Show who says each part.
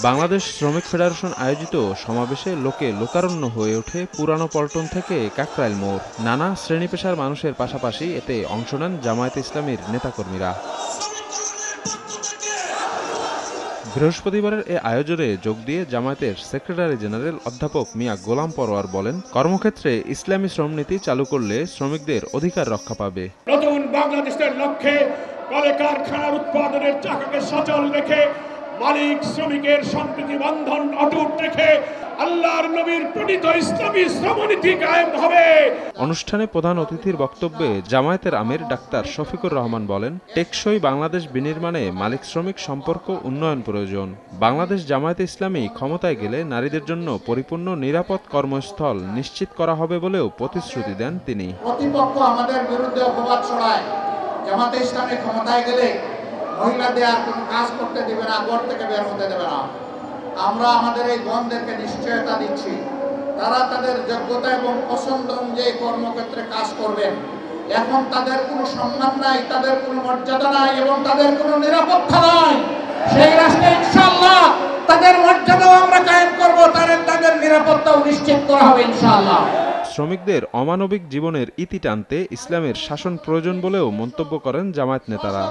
Speaker 1: বাংলাদেশ শ্রমিক ফেডারেশন আয়োজিত সমাবেশে লোকে লোকারণ্য হয়ে ওঠে পুরানো পল্টন থেকে কাকরাইল মোড়। নানা শ্রেণী পেশার মানুষের পাশাপাশি এতে অংশ নেন জামায়াতে ইসলামীর নেতাকর্মীরা। বৃহস্পতিবারের এ আয়োজনে যোগ দিয়ে জামায়াতের সেক্রেটারি জেনারেল অধ্যাপক মিয়া গোলাম পরোয়ার বলেন, কর্মক্ষেত্রে ইসলামী শ্রমনীতি চালু করলে শ্রমিকদের অধিকার রক্ষা পাবে।
Speaker 2: নতুন বাংলাদেশের লক্ষ্যে কলকারখানার উৎপাদনের চাকাকে সচল রেখে মালিক শ্রমিকের সম্প্রীতি বন্ধন অটুট রেখে আল্লাহর নবীর প্রণীত ইসলামী শ্রমনীতি কায়েম হবে।
Speaker 1: অনুষ্ঠানে প্রধান অতিথির বক্তব্যে জামায়াতের আমির ডাক্তার শফিকুর রহমান বলেন, টেকসই বাংলাদেশ বিনির্মাণে মালিক শ্রমিক সম্পর্ক উন্নয়ন প্রয়োজন। বাংলাদেশ জামায়াতে ইসলামী ক্ষমতায় গেলে নারীদের জন্য পরিপূর্ণ নিরাপদ কর্মস্থল নিশ্চিত করা হবে বলেও প্রতিশ্রুতি দেন তিনি।
Speaker 3: প্রতিপক্ষ আমাদের বিরুদ্ধে অপবাদ ছড়ায়, জামায়াতে ইসলামী ক্ষমতায় গেলে মহিলাদের আর কোনো কাজ করতে দেবে না, ঘর থেকে বের হতে দেবে না। আমরা আমাদের এই বোনদেরকে নিশ্চয়তা দিচ্ছি, তারা তাদের যোগ্যতা এবং পছন্দ অনুযায়ী কর্মক্ষেত্রে কাজ করবেন। এখন তাদের কোনো সম্মান নাই, তাদের কোনো মর্যাদা নাই এবং তাদের কোনো নিরাপত্তা নাই। সেই রাষ্ট্রে ইনশাআল্লাহ তাদের মর্যাদাও আমরা কায়েম করব, তাদের নিরাপত্তাও নিশ্চিত করা হবে ইনশাআল্লাহ।
Speaker 1: শ্রমিকদের অমানবিক জীবনের ইতি টানতে ইসলামের শাসন প্রয়োজন বলেও মন্তব্য করেন জামায়াত নেতারা।